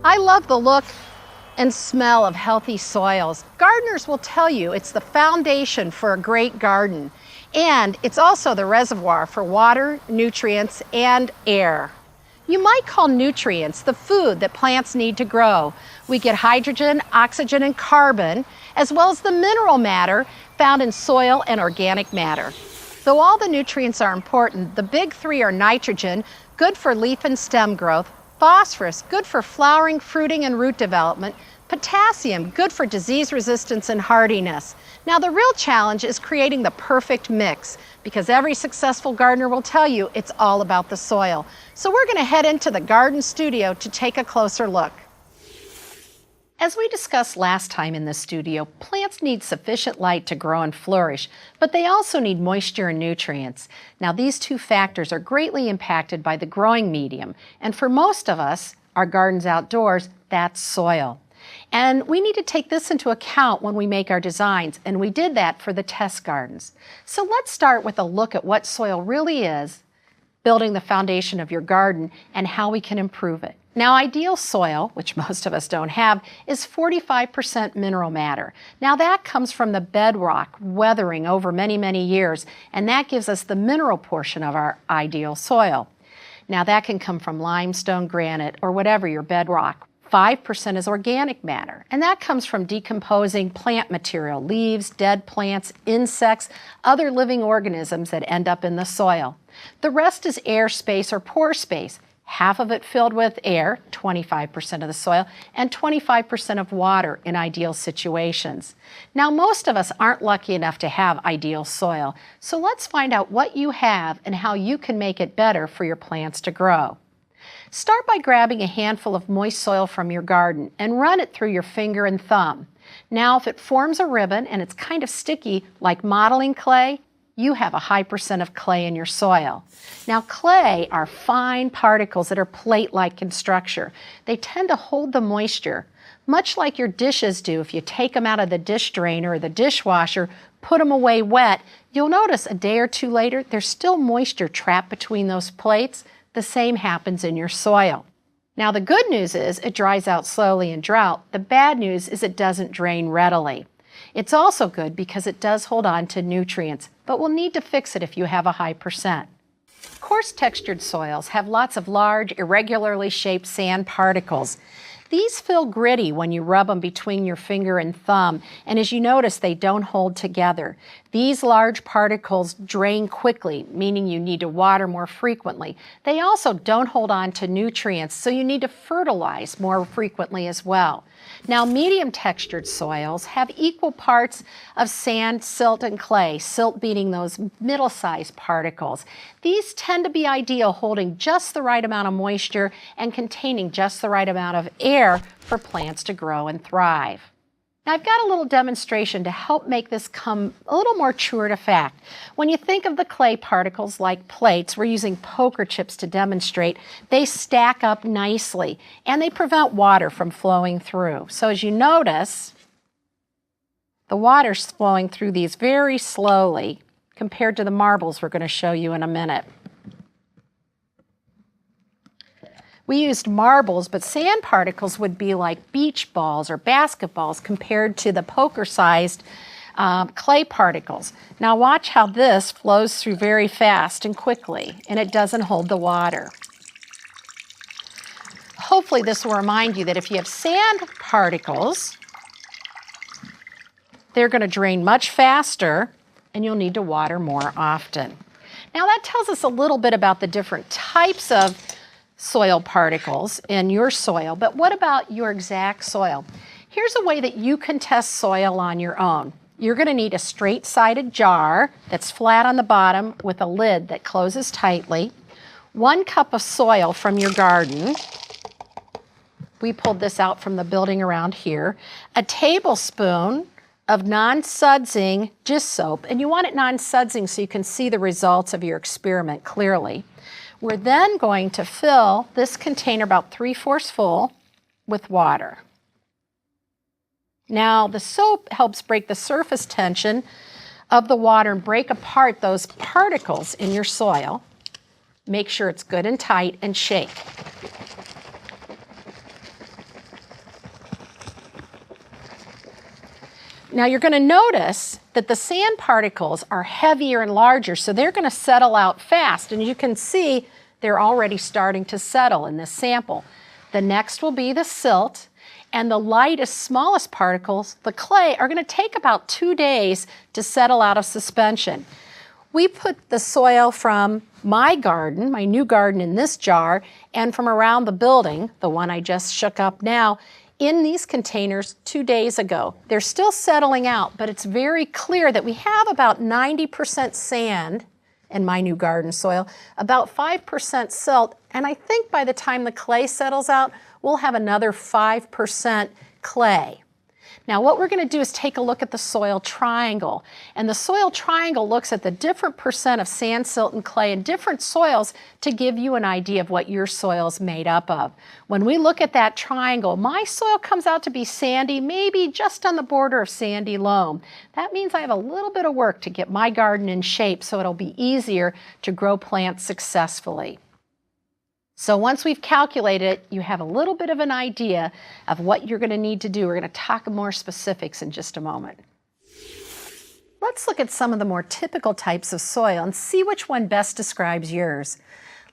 I love the look and smell of healthy soils. Gardeners will tell you it's the foundation for a great garden, and it's also the reservoir for water, nutrients, and air. You might call nutrients the food that plants need to grow. We get hydrogen, oxygen, and carbon, as well as the mineral matter found in soil and organic matter. Though all the nutrients are important, the big three are nitrogen, good for leaf and stem growth; phosphorus, good for flowering, fruiting, and root development; potassium, good for disease resistance and hardiness. Now the real challenge is creating the perfect mix, because every successful gardener will tell you it's all about the soil. So we're going to head into the garden studio to take a closer look. As we discussed last time in the studio, plants need sufficient light to grow and flourish, but they also need moisture and nutrients. Now these two factors are greatly impacted by the growing medium, and for most of us, our gardens outdoors, that's soil. And we need to take this into account when we make our designs, and we did that for the test gardens. So let's start with a look at what soil really is, building the foundation of your garden, and how we can improve it. Now, ideal soil, which most of us don't have, is 45% mineral matter. Now, that comes from the bedrock weathering over many, many years, and that gives us the mineral portion of our ideal soil. Now, that can come from limestone, granite, or whatever your bedrock. 5% is organic matter, and that comes from decomposing plant material, leaves, dead plants, insects, other living organisms that end up in the soil. The rest is air space or pore space. Half of it filled with air, 25% of the soil, and 25% of water in ideal situations. Now, most of us aren't lucky enough to have ideal soil, so let's find out what you have and how you can make it better for your plants to grow. Start by grabbing a handful of moist soil from your garden and run it through your finger and thumb. Now, if it forms a ribbon and it's kind of sticky, like modeling clay, you have a high percent of clay in your soil. Now, clay are fine particles that are plate-like in structure. They tend to hold the moisture, much like your dishes do. If you take them out of the dish drainer or the dishwasher, put them away wet, you'll notice a day or two later, there's still moisture trapped between those plates. The same happens in your soil. Now, the good news is it dries out slowly in drought. The bad news is it doesn't drain readily. It's also good because it does hold on to nutrients, but we'll need to fix it if you have a high percent. Coarse textured soils have lots of large, irregularly shaped sand particles. These feel gritty when you rub them between your finger and thumb, and as you notice, they don't hold together. These large particles drain quickly, meaning you need to water more frequently. They also don't hold on to nutrients, so you need to fertilize more frequently as well. Now, medium textured soils have equal parts of sand, silt, and clay, silt being those middle-sized particles. These tend to be ideal, holding just the right amount of moisture and containing just the right amount of air for plants to grow and thrive. Now, I've got a little demonstration to help make this come a little more truer to fact. When you think of the clay particles like plates, we're using poker chips to demonstrate, they stack up nicely and they prevent water from flowing through. So as you notice, the water's flowing through these very slowly compared to the marbles we're going to show you in a minute. We used marbles, but sand particles would be like beach balls or basketballs compared to the poker-sized clay particles. Now watch how this flows through very fast and quickly, and it doesn't hold the water. Hopefully this will remind you that if you have sand particles, they're going to drain much faster, and you'll need to water more often. Now that tells us a little bit about the different types of soil particles in your soil, but what about your exact soil? Here's a way that you can test soil on your own. You're going to need a straight-sided jar that's flat on the bottom with a lid that closes tightly. 1 cup of soil from your garden. We pulled this out from the building around here. A tablespoon of non-sudsing dish soap, and you want it non-sudsing so you can see the results of your experiment clearly. We're then going to fill this container about 3/4 full with water. Now, the soap helps break the surface tension of the water and break apart those particles in your soil. Make sure it's good and tight and shake. Now you're going to notice that the sand particles are heavier and larger, so they're going to settle out fast. And you can see they're already starting to settle in this sample. The next will be the silt, and the lightest, smallest particles, the clay, are going to take about 2 days to settle out of suspension. We put the soil from my garden, my new garden, in this jar, and from around the building, the one I just shook up now, in these containers 2 days ago. They're still settling out, but it's very clear that we have about 90% sand in my new garden soil, about 5% silt, and I think by the time the clay settles out, we'll have another 5% clay. Now what we're going to do is take a look at the soil triangle. And the soil triangle looks at the different percent of sand, silt, and clay in different soils to give you an idea of what your soil is made up of. When we look at that triangle, my soil comes out to be sandy, maybe just on the border of sandy loam. That means I have a little bit of work to get my garden in shape so it'll be easier to grow plants successfully. So once we've calculated it, you have a little bit of an idea of what you're going to need to do. We're going to talk more specifics in just a moment. Let's look at some of the more typical types of soil and see which one best describes yours.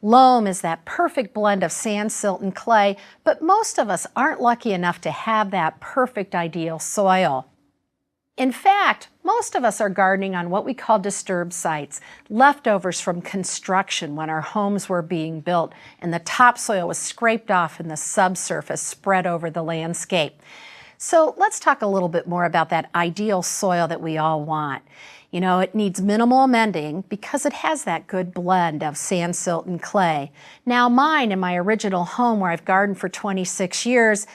Loam is that perfect blend of sand, silt, and clay, but most of us aren't lucky enough to have that perfect ideal soil. In fact, most of us are gardening on what we call disturbed sites, leftovers from construction when our homes were being built and the topsoil was scraped off and the subsurface spread over the landscape. So let's talk a little bit more about that ideal soil that we all want. You know, it needs minimal amending because it has that good blend of sand, silt, and clay. Now mine, in my original home where I've gardened for 26 years,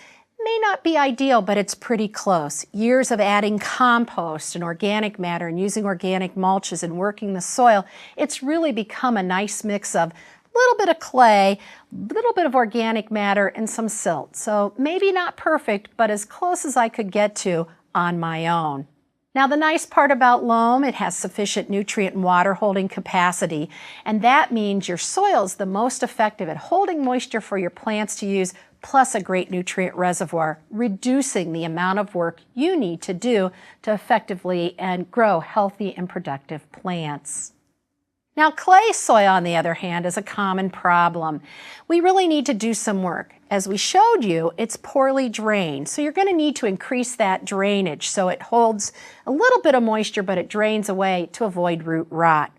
may not be ideal, but it's pretty close. Years of adding compost and organic matter and using organic mulches and working the soil, it's really become a nice mix of a little bit of clay, a little bit of organic matter, and some silt. So maybe not perfect, but as close as I could get to on my own. Now the nice part about loam, it has sufficient nutrient and water holding capacity, and that means your soil is the most effective at holding moisture for your plants to use, plus a great nutrient reservoir, reducing the amount of work you need to do to effectively and grow healthy and productive plants. Now clay soil, on the other hand, is a common problem. We really need to do some work. As we showed you, it's poorly drained, so you're going to need to increase that drainage so it holds a little bit of moisture, but it drains away to avoid root rot.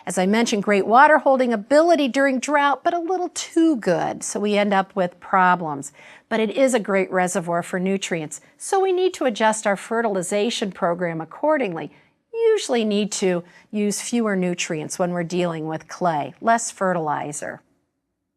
As I mentioned, great water holding ability during drought, but a little too good, so we end up with problems. But it is a great reservoir for nutrients, so we need to adjust our fertilization program accordingly. Usually need to use fewer nutrients when we're dealing with clay, less fertilizer.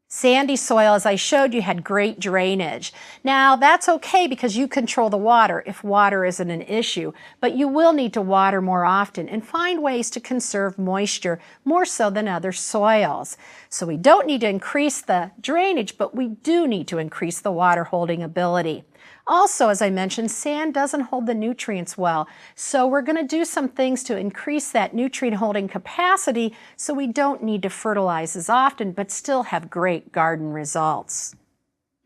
Sandy soil, as I showed you, had great drainage. Now that's okay because you control the water if water isn't an issue, but you will need to water more often and find ways to conserve moisture more so than other soils. So we don't need to increase the drainage, but we do need to increase the water holding ability. Also, as I mentioned, sand doesn't hold the nutrients well, so we're going to do some things to increase that nutrient holding capacity so we don't need to fertilize as often but still have great garden results.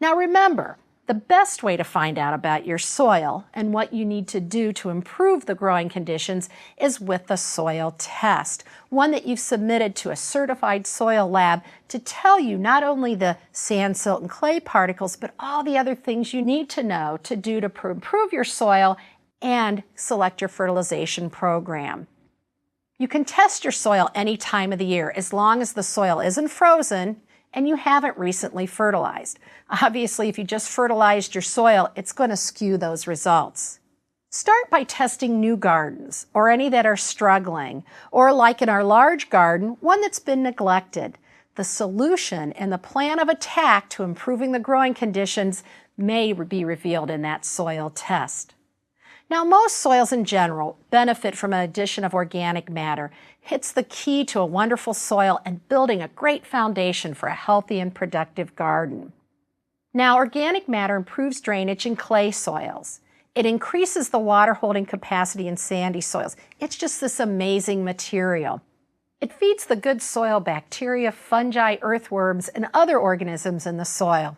Now remember, the best way to find out about your soil and what you need to do to improve the growing conditions is with a soil test, one that you've submitted to a certified soil lab to tell you not only the sand, silt, and clay particles, but all the other things you need to know to do to improve your soil and select your fertilization program. You can test your soil any time of the year as long as the soil isn't frozen and you haven't recently fertilized. Obviously, if you just fertilized your soil, it's going to skew those results. Start by testing new gardens or any that are struggling, or like in our large garden, one that's been neglected. The solution and the plan of attack to improving the growing conditions may be revealed in that soil test. Now, most soils in general benefit from an addition of organic matter. It's the key to a wonderful soil and building a great foundation for a healthy and productive garden. Now, organic matter improves drainage in clay soils. It increases the water holding capacity in sandy soils. It's just this amazing material. It feeds the good soil bacteria, fungi, earthworms, and other organisms in the soil.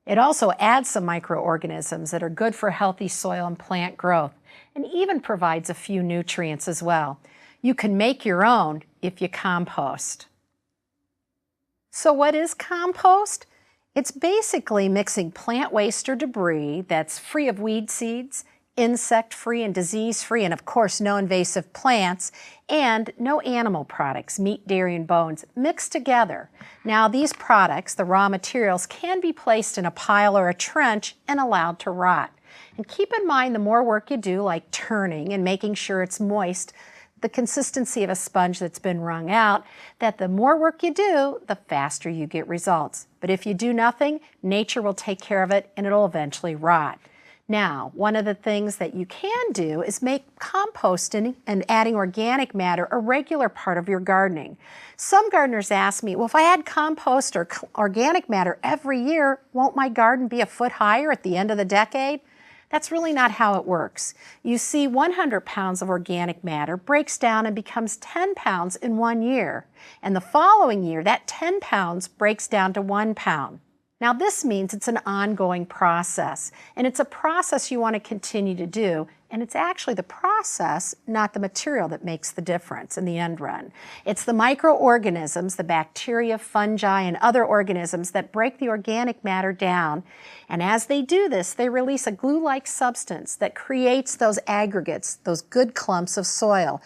It also adds some microorganisms that are good for healthy soil and plant growth, and even provides a few nutrients as well. You can make your own if you compost. So what is compost? It's basically mixing plant waste or debris that's free of weed seeds, insect-free and disease-free, and of course no invasive plants, and no animal products, meat, dairy, and bones, mixed together. Now these products, the raw materials, can be placed in a pile or a trench and allowed to rot. And keep in mind, the more work you do, like turning and making sure it's moist, the consistency of a sponge that's been wrung out, that the more work you do, the faster you get results. But if you do nothing, nature will take care of it and it'll eventually rot. Now, one of the things that you can do is make composting and adding organic matter a regular part of your gardening. Some gardeners ask me, well, if I add compost or organic matter every year, won't my garden be a foot higher at the end of the decade? That's really not how it works. You see, 100 pounds of organic matter breaks down and becomes 10 pounds in 1 year. And the following year, that 10 pounds breaks down to 1 pound. Now this means it's an ongoing process, and it's a process you want to continue to do, and it's actually the process, not the material, that makes the difference in the end run. It's the microorganisms, the bacteria, fungi, and other organisms that break the organic matter down, and as they do this, they release a glue-like substance that creates those aggregates, those good clumps of soil,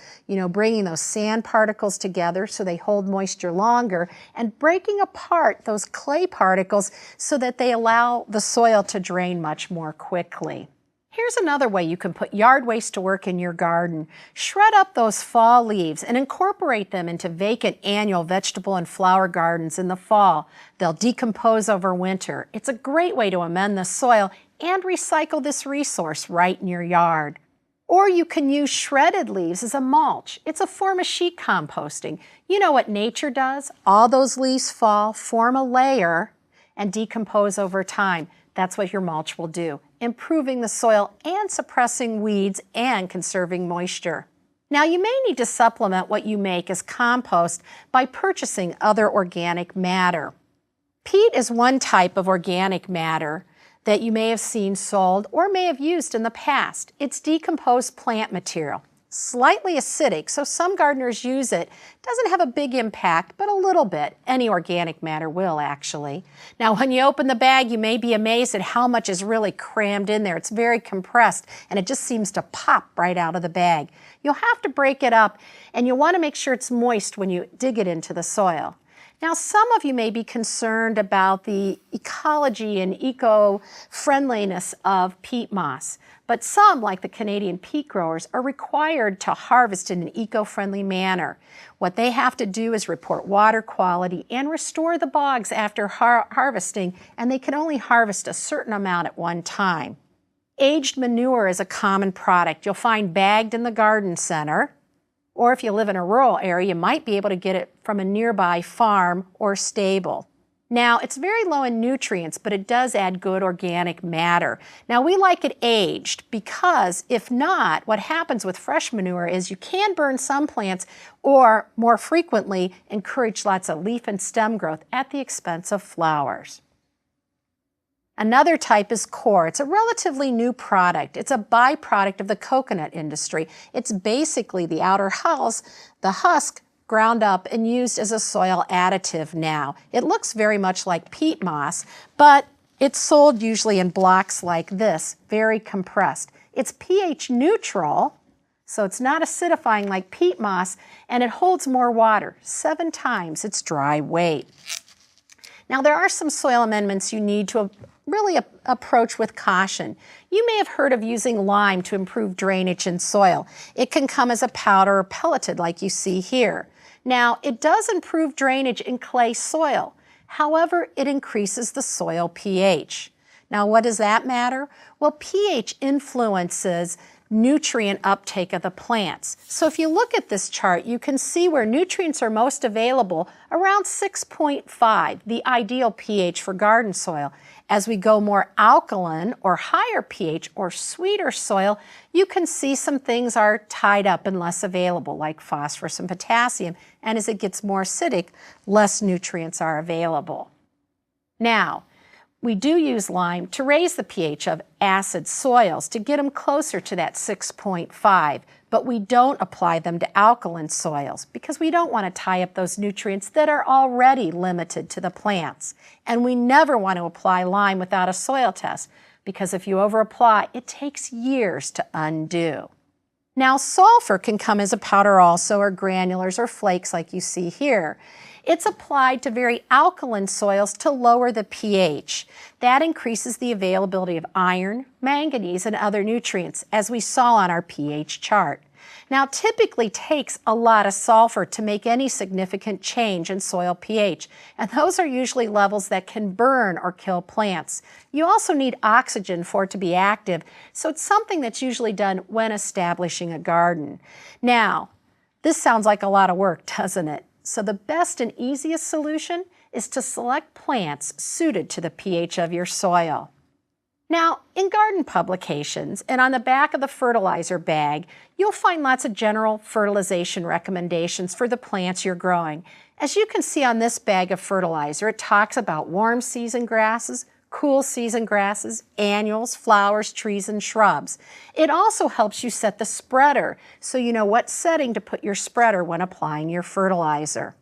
bringing those sand particles together so they hold moisture longer, and breaking apart those clay particles so that they allow the soil to drain much more quickly. Here's another way you can put yard waste to work in your garden. Shred up those fall leaves and incorporate them into vacant annual vegetable and flower gardens in the fall. They'll decompose over winter. It's a great way to amend the soil and recycle this resource right in your yard. Or you can use shredded leaves as a mulch. It's a form of sheet composting. You know what nature does? All those leaves fall, form a layer, and decompose over time. That's what your mulch will do, improving the soil and suppressing weeds and conserving moisture. Now you may need to supplement what you make as compost by purchasing other organic matter. Peat is one type of organic matter that you may have seen sold or may have used in the past. It's decomposed plant material. Slightly acidic, so some gardeners use it. Doesn't have a big impact, but a little bit. Any organic matter will, actually. Now, when you open the bag, you may be amazed at how much is really crammed in there. It's very compressed, and it just seems to pop right out of the bag. You'll have to break it up, and you'll want to make sure it's moist when you dig it into the soil. Now, some of you may be concerned about the ecology and eco-friendliness of peat moss, but some, like the Canadian peat growers, are required to harvest in an eco-friendly manner. What they have to do is report water quality and restore the bogs after harvesting, and they can only harvest a certain amount at one time. Aged manure is a common product. You'll find bagged in the garden center. Or if you live in a rural area, you might be able to get it from a nearby farm or stable. Now, it's very low in nutrients, but it does add good organic matter. Now, we like it aged because if not, what happens with fresh manure is you can burn some plants or, more frequently, encourage lots of leaf and stem growth at the expense of flowers. Another type is coir. It's a relatively new product. It's a byproduct of the coconut industry. It's basically the outer hulls, the husk, ground up and used as a soil additive now. It looks very much like peat moss, but it's sold usually in blocks like this, very compressed. It's pH neutral, so it's not acidifying like peat moss, and it holds more water, 7 times its dry weight. Now, there are some soil amendments you need to really approach with caution. You may have heard of using lime to improve drainage in soil. It can come as a powder or pelleted like you see here. Now, it does improve drainage in clay soil. However, it increases the soil pH. Now, what does that matter? Well, pH influences nutrient uptake of the plants. So if you look at this chart, you can see where nutrients are most available around 6.5, the ideal pH for garden soil. As we go more alkaline or higher pH or sweeter soil, you can see some things are tied up and less available, like phosphorus and potassium. And as it gets more acidic, less nutrients are available. Now, we do use lime to raise the pH of acid soils to get them closer to that 6.5, but we don't apply them to alkaline soils because we don't want to tie up those nutrients that are already limited to the plants. And we never want to apply lime without a soil test because if you overapply, it takes years to undo. Now, sulfur can come as a powder also, or granulars or flakes like you see here. It's applied to very alkaline soils to lower the pH. That increases the availability of iron, manganese, and other nutrients, as we saw on our pH chart. Now, it typically takes a lot of sulfur to make any significant change in soil pH, and those are usually levels that can burn or kill plants. You also need oxygen for it to be active, so it's something that's usually done when establishing a garden. Now, this sounds like a lot of work, doesn't it? So the best and easiest solution is to select plants suited to the pH of your soil. Now, in garden publications and on the back of the fertilizer bag, you'll find lots of general fertilization recommendations for the plants you're growing. As you can see on this bag of fertilizer, it talks about warm season grasses, cool season grasses, annuals, flowers, trees, and shrubs. It also helps you set the spreader so you know what setting to put your spreader when applying your fertilizer.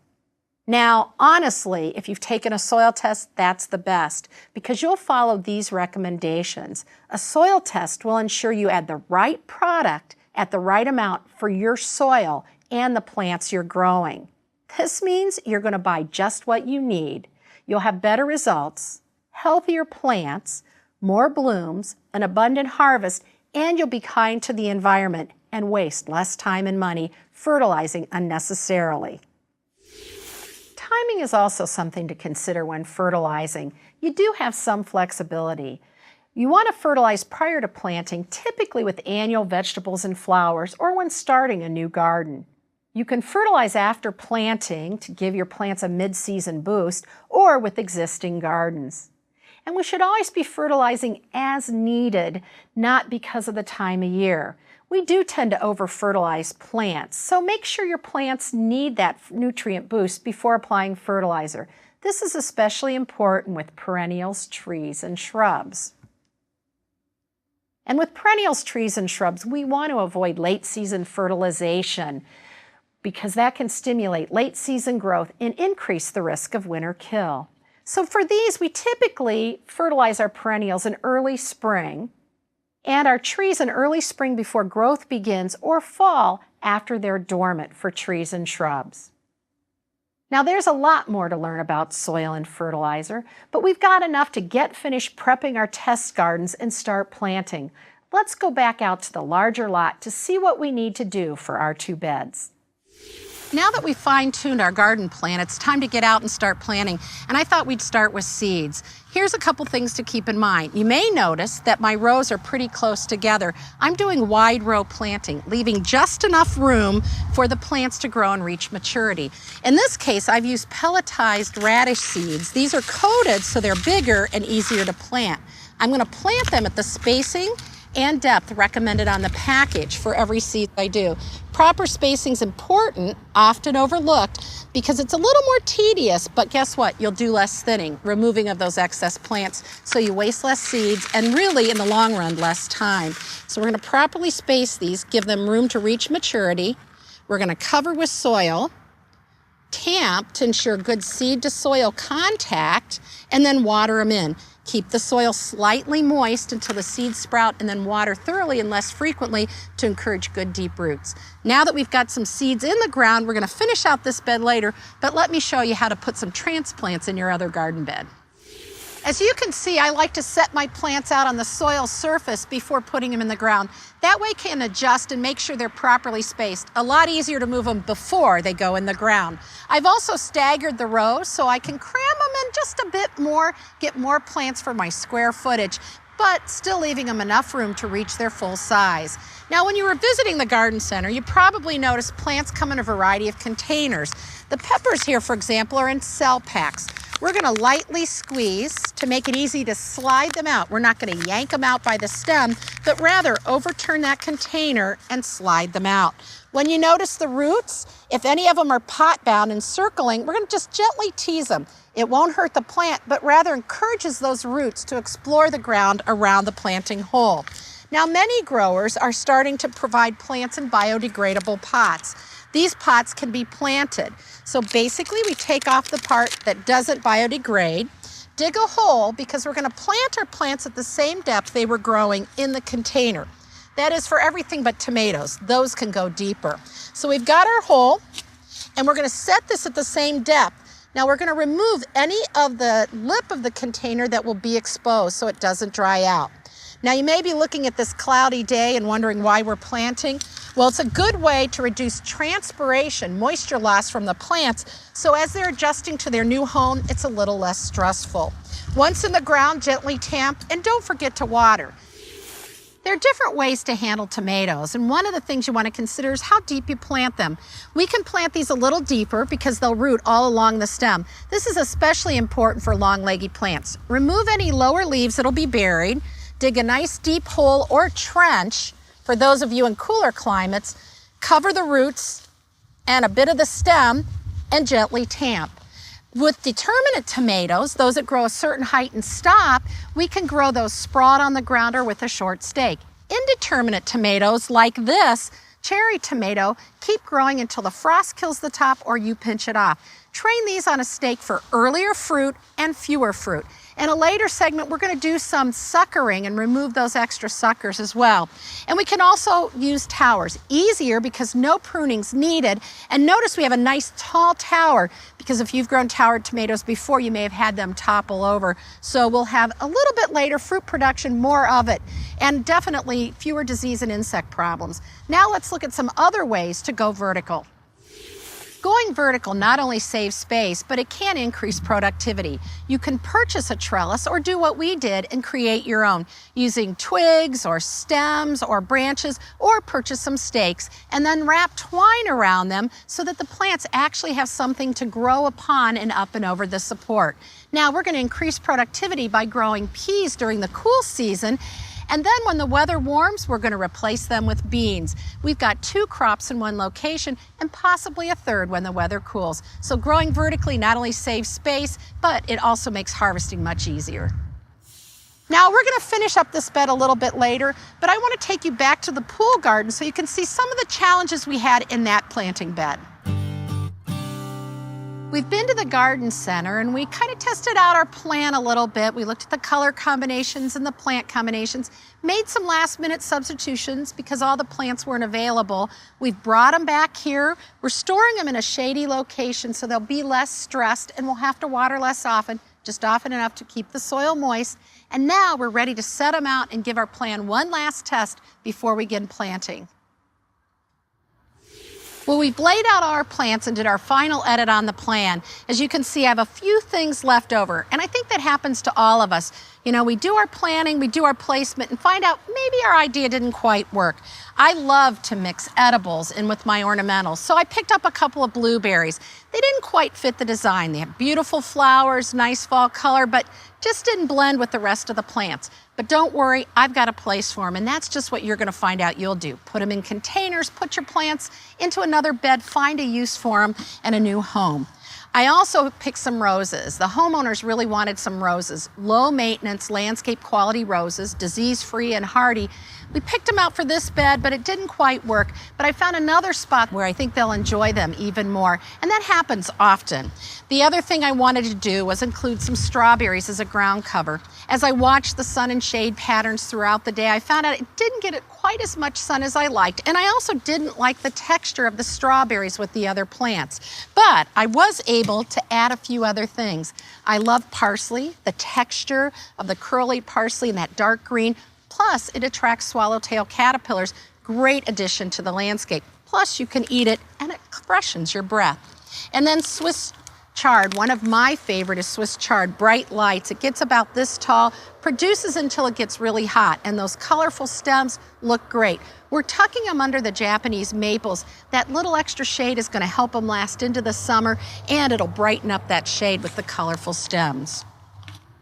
Now, honestly, if you've taken a soil test, that's the best because you'll follow these recommendations. A soil test will ensure you add the right product at the right amount for your soil and the plants you're growing. This means you're going to buy just what you need. You'll have better results, healthier plants, more blooms, an abundant harvest, and you'll be kind to the environment and waste less time and money fertilizing unnecessarily. Timing is also something to consider when fertilizing. You do have some flexibility. You want to fertilize prior to planting, typically with annual vegetables and flowers or when starting a new garden. You can fertilize after planting to give your plants a mid-season boost or with existing gardens. And we should always be fertilizing as needed, not because of the time of year. We do tend to over-fertilize plants, so make sure your plants need that nutrient boost before applying fertilizer. This is especially important with perennials, trees, and shrubs. And with perennials, trees, and shrubs, we want to avoid late-season fertilization because that can stimulate late-season growth and increase the risk of winter kill. So for these, we typically fertilize our perennials in early spring and our trees in early spring before growth begins or fall after they're dormant for trees and shrubs. Now there's a lot more to learn about soil and fertilizer, but we've got enough to get finished prepping our test gardens and start planting. Let's go back out to the larger lot to see what we need to do for our 2 beds. Now that we've fine-tuned our garden plan, it's time to get out and start planting. And I thought we'd start with seeds. Here's a couple things to keep in mind. You may notice that my rows are pretty close together. I'm doing wide row planting, leaving just enough room for the plants to grow and reach maturity. In this case, I've used pelletized radish seeds. These are coated so they're bigger and easier to plant. I'm going to plant them at the spacing and depth recommended on the package for every seed I do. Proper spacing is important, often overlooked, because it's a little more tedious, but guess what? You'll do less thinning, removing of those excess plants, so you waste less seeds and really, in the long run, less time. So we're going to properly space these, give them room to reach maturity. We're going to cover with soil, tamp to ensure good seed to soil contact, and then water them in. Keep the soil slightly moist until the seeds sprout and then water thoroughly and less frequently to encourage good deep roots. Now that we've got some seeds in the ground, we're going to finish out this bed later, but let me show you how to put some transplants in your other garden bed. As you can see, I like to set my plants out on the soil surface before putting them in the ground. That way I can adjust and make sure they're properly spaced. A lot easier to move them before they go in the ground. I've also staggered the rows so I can cram them in just a bit more, get more plants for my square footage. but still leaving them enough room to reach their full size. Now, when you were visiting the garden center, you probably noticed plants come in a variety of containers. The peppers here, for example, are in cell packs. We're going to lightly squeeze to make it easy to slide them out. We're not going to yank them out by the stem, but rather overturn that container and slide them out. When you notice the roots, if any of them are pot bound and circling, we're going to just gently tease them. It won't hurt the plant, but rather encourages those roots to explore the ground around the planting hole. Now, many growers are starting to provide plants in biodegradable pots. These pots can be planted. So basically, we take off the part that doesn't biodegrade, dig a hole, because we're going to plant our plants at the same depth they were growing in the container. That is for everything but tomatoes. Those can go deeper. So we've got our hole, and we're going to set this at the same depth. Now we're going to remove any of the lip of the container that will be exposed so it doesn't dry out. Now you may be looking at this cloudy day and wondering why we're planting. Well, it's a good way to reduce transpiration, moisture loss from the plants, so as they're adjusting to their new home, it's a little less stressful. Once in the ground, gently tamp, and don't forget to water. There are different ways to handle tomatoes, and one of the things you want to consider is how deep you plant them. We can plant these a little deeper because they'll root all along the stem. This is especially important for long-leggy plants. Remove any lower leaves that'll be buried. Dig a nice deep hole or trench. For those of you in cooler climates, cover the roots and a bit of the stem and gently tamp. With determinate tomatoes, those that grow a certain height and stop, we can grow those sprawled on the ground or with a short stake. Indeterminate tomatoes like this cherry tomato keep growing until the frost kills the top or you pinch it off. Train these on a stake for earlier fruit and fewer fruit. In a later segment, we're going to do some suckering and remove those extra suckers as well. And we can also use towers. Easier because no pruning's needed. And notice we have a nice tall tower because if you've grown towered tomatoes before, you may have had them topple over. So we'll have a little bit later fruit production, more of it, and definitely fewer disease and insect problems. Now let's look at some other ways to go vertical. Going vertical not only saves space, but it can increase productivity. You can purchase a trellis or do what we did and create your own using twigs or stems or branches, or purchase some stakes and then wrap twine around them so that the plants actually have something to grow upon and up and over the support. Now we're going to increase productivity by growing peas during the cool season. And then when the weather warms, we're going to replace them with beans. We've got 2 crops in one location and possibly a third when the weather cools. So growing vertically not only saves space, but it also makes harvesting much easier. Now we're going to finish up this bed a little bit later, but I want to take you back to the pool garden so you can see some of the challenges we had in that planting bed. We've been to the garden center and we kind of tested out our plan a little bit. We looked at the color combinations and the plant combinations, made some last minute substitutions because all the plants weren't available. We've brought them back here. We're storing them in a shady location so they'll be less stressed and we'll have to water less often, just often enough to keep the soil moist. And now we're ready to set them out and give our plan one last test before we begin planting. Well, we've laid out our plants and did our final edit on the plan. As you can see, I have a few things left over, and I think that happens to all of us. You know, we do our planning, we do our placement, and find out maybe our idea didn't quite work. I love to mix edibles in with my ornamentals, so I picked up a couple of blueberries. They didn't quite fit the design. They have beautiful flowers, nice fall color, but just didn't blend with the rest of the plants. But don't worry, I've got a place for them, and that's just what you're going to find out you'll do. Put them in containers, put your plants into another bed, find a use for them, and a new home. I also picked some roses. The homeowners really wanted some roses. Low maintenance, landscape quality roses, disease-free and hardy. We picked them out for this bed, but it didn't quite work. But I found another spot where I think they'll enjoy them even more, and that happens often. The other thing I wanted to do was include some strawberries as a ground cover. As I watched the sun and shade patterns throughout the day, I found out it didn't get quite as much sun as I liked, and I also didn't like the texture of the strawberries with the other plants. But I was able to add a few other things. I love parsley, the texture of the curly parsley and that dark green. Plus, it attracts swallowtail caterpillars. Great addition to the landscape. Plus, you can eat it and it freshens your breath. And then Swiss chard. One of my favorite is Swiss chard, Bright Lights. It gets about this tall, produces until it gets really hot, and those colorful stems look great. We're tucking them under the Japanese maples. That little extra shade is going to help them last into the summer, and it'll brighten up that shade with the colorful stems.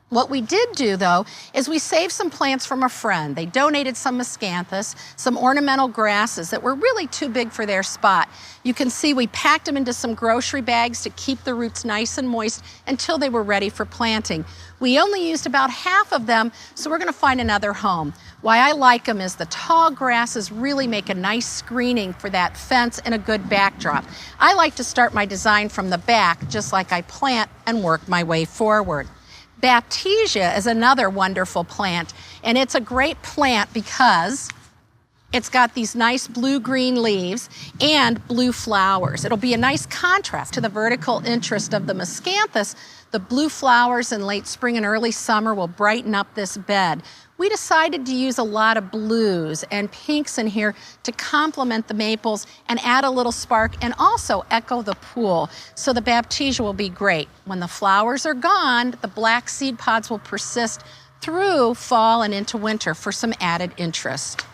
What we did do, though, is we saved some plants from a friend. They donated some miscanthus, some ornamental grasses that were really too big for their spot. You can see we packed them into some grocery bags to keep the roots nice and moist until they were ready for planting. We only used about half of them, so we're going to find another home. Why I like them is the tall grasses really make a nice screening for that fence and a good backdrop. I like to start my design from the back, just like I plant, and work my way forward. Baptisia is another wonderful plant, and it's a great plant because it's got these nice blue-green leaves and blue flowers. It'll be a nice contrast to the vertical interest of the miscanthus. The blue flowers in late spring and early summer will brighten up this bed. We decided to use a lot of blues and pinks in here to complement the maples and add a little spark and also echo the pool. So the Baptisia will be great. When the flowers are gone, the black seed pods will persist through fall and into winter for some added interest.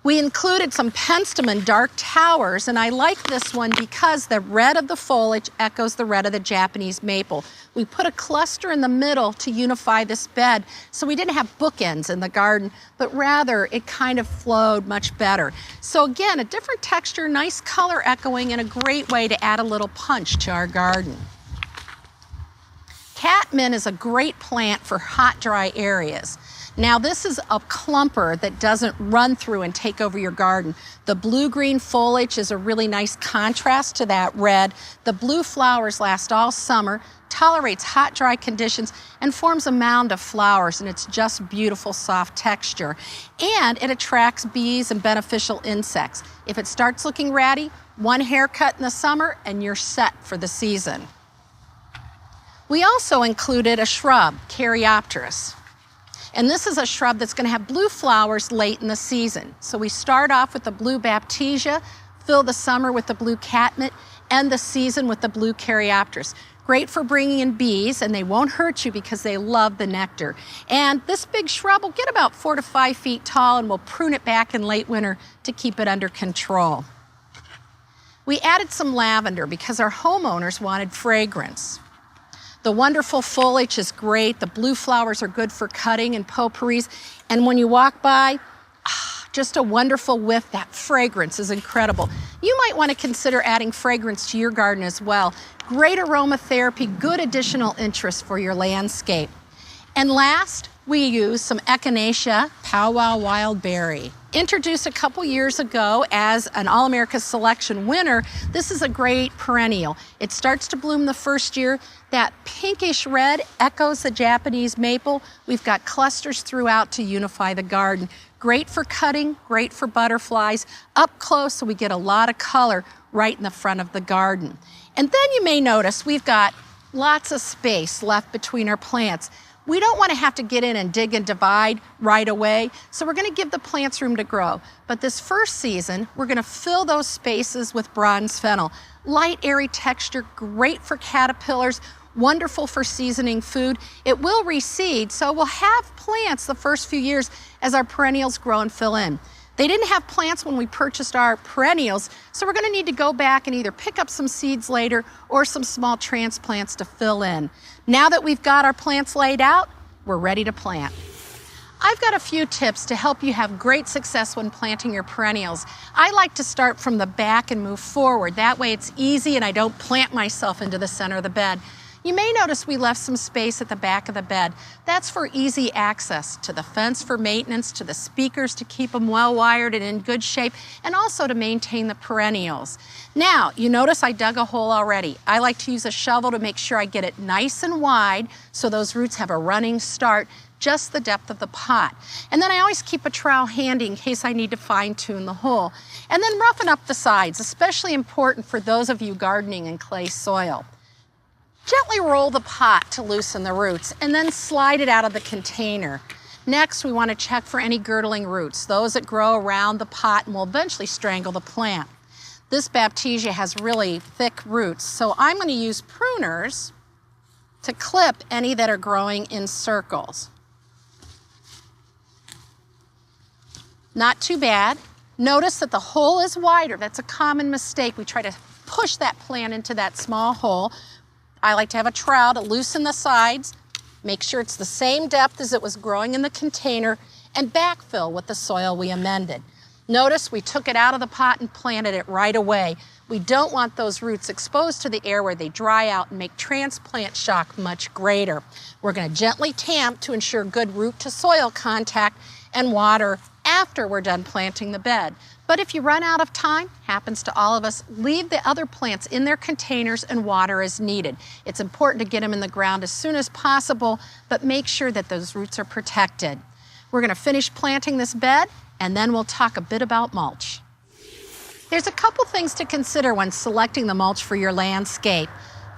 We included some penstemon dark towers, and I like this one because the red of the foliage echoes the red of the Japanese maple. We put a cluster in the middle to unify this bed, so we didn't have bookends in the garden, but rather it kind of flowed much better. So again, a different texture, nice color echoing, and a great way to add a little punch to our garden. Catmint is a great plant for hot, dry areas. Now this is a clumper that doesn't run through and take over your garden. The blue-green foliage is a really nice contrast to that red. The blue flowers last all summer, tolerates hot, dry conditions, and forms a mound of flowers, and it's just beautiful, soft texture. And it attracts bees and beneficial insects. If it starts looking ratty, one haircut in the summer, and you're set for the season. We also included a shrub, Caryopteris. And this is a shrub that's going to have blue flowers late in the season. So we start off with the blue Baptisia, fill the summer with the blue catmint, end the season with the blue Caryopteris. Great for bringing in bees, and they won't hurt you because they love the nectar. And this big shrub will get about 4 to 5 feet tall, and we'll prune it back in late winter to keep it under control. We added some lavender because our homeowners wanted fragrance. The wonderful foliage is great. The blue flowers are good for cutting and potpourris. And when you walk by, just a wonderful whiff. That fragrance is incredible. You might want to consider adding fragrance to your garden as well. Great aromatherapy, good additional interest for your landscape. And last, we use some Echinacea Powwow Wild Berry. Introduced a couple years ago as an All-America Selection winner, this is a great perennial. It starts to bloom the first year. That pinkish red echoes the Japanese maple. We've got clusters throughout to unify the garden. Great for cutting, great for butterflies. Up close, so we get a lot of color right in the front of the garden. And then you may notice we've got lots of space left between our plants. We don't want to have to get in and dig and divide right away, so we're going to give the plants room to grow. But this first season, we're going to fill those spaces with bronze fennel. Light, airy texture, great for caterpillars, wonderful for seasoning food. It will reseed, so we'll have plants the first few years as our perennials grow and fill in. They didn't have plants when we purchased our perennials, so we're going to need to go back and either pick up some seeds later or some small transplants to fill in. Now that we've got our plants laid out, we're ready to plant. I've got a few tips to help you have great success when planting your perennials. I like to start from the back and move forward. That way it's easy and I don't plant myself into the center of the bed. You may notice we left some space at the back of the bed. That's for easy access to the fence for maintenance, to the speakers to keep them well wired and in good shape, and also to maintain the perennials. Now, you notice I dug a hole already. I like to use a shovel to make sure I get it nice and wide so those roots have a running start, just the depth of the pot. And then I always keep a trowel handy in case I need to fine tune the hole. And then roughen up the sides, especially important for those of you gardening in clay soil. Gently roll the pot to loosen the roots and then slide it out of the container. Next, we want to check for any girdling roots, those that grow around the pot and will eventually strangle the plant. This Baptisia has really thick roots, so I'm going to use pruners to clip any that are growing in circles. Not too bad. Notice that the hole is wider. That's a common mistake. We try to push that plant into that small hole. I like to have a trowel to loosen the sides, make sure it's the same depth as it was growing in the container, and backfill with the soil we amended. Notice we took it out of the pot and planted it right away. We don't want those roots exposed to the air where they dry out and make transplant shock much greater. We're going to gently tamp to ensure good root to soil contact and water after we're done planting the bed. But if you run out of time, happens to all of us, leave the other plants in their containers and water as needed. It's important to get them in the ground as soon as possible, but make sure that those roots are protected. We're going to finish planting this bed, and then we'll talk a bit about mulch. There's a couple things to consider when selecting the mulch for your landscape: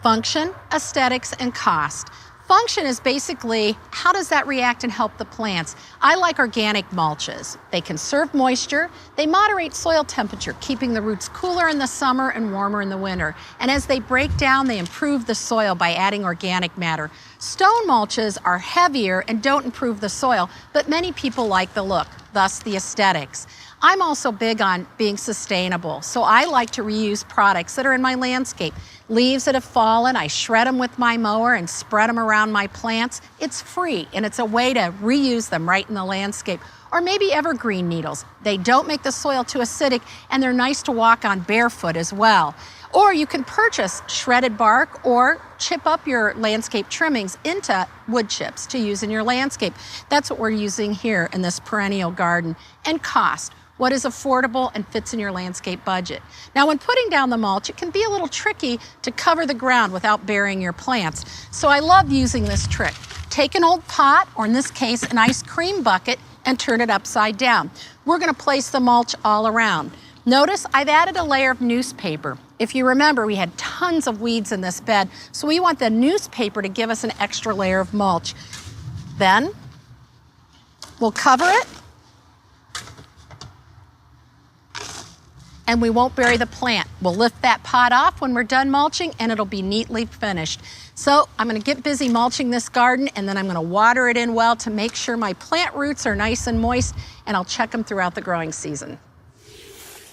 function, aesthetics, and cost. Function is basically, how does that react and help the plants? I like organic mulches. They conserve moisture, they moderate soil temperature, keeping the roots cooler in the summer and warmer in the winter. And as they break down, they improve the soil by adding organic matter. Stone mulches are heavier and don't improve the soil, but many people like the look, thus the aesthetics. I'm also big on being sustainable, so I like to reuse products that are in my landscape. Leaves that have fallen, I shred them with my mower and spread them around my plants. It's free, and it's a way to reuse them right in the landscape. Or maybe evergreen needles. They don't make the soil too acidic, and they're nice to walk on barefoot as well. Or you can purchase shredded bark or chip up your landscape trimmings into wood chips to use in your landscape. That's what we're using here in this perennial garden. And cost. What is affordable and fits in your landscape budget. Now, when putting down the mulch, it can be a little tricky to cover the ground without burying your plants. So I love using this trick. Take an old pot, or in this case, an ice cream bucket, and turn it upside down. We're going to place the mulch all around. Notice I've added a layer of newspaper. If you remember, we had tons of weeds in this bed, so we want the newspaper to give us an extra layer of mulch. Then we'll cover it, and we won't bury the plant. We'll lift that pot off when we're done mulching, and it'll be neatly finished. So I'm going to get busy mulching this garden, and then I'm going to water it in well to make sure my plant roots are nice and moist, and I'll check them throughout the growing season.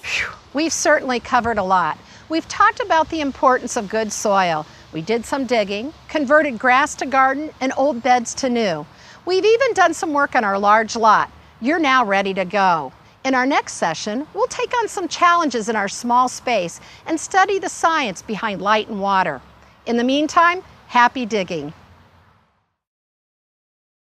Whew. We've certainly covered a lot. We've talked about the importance of good soil. We did some digging, converted grass to garden, and old beds to new. We've even done some work on our large lot. You're now ready to go. In our next session, we'll take on some challenges in our small space and study the science behind light and water. In the meantime, happy digging.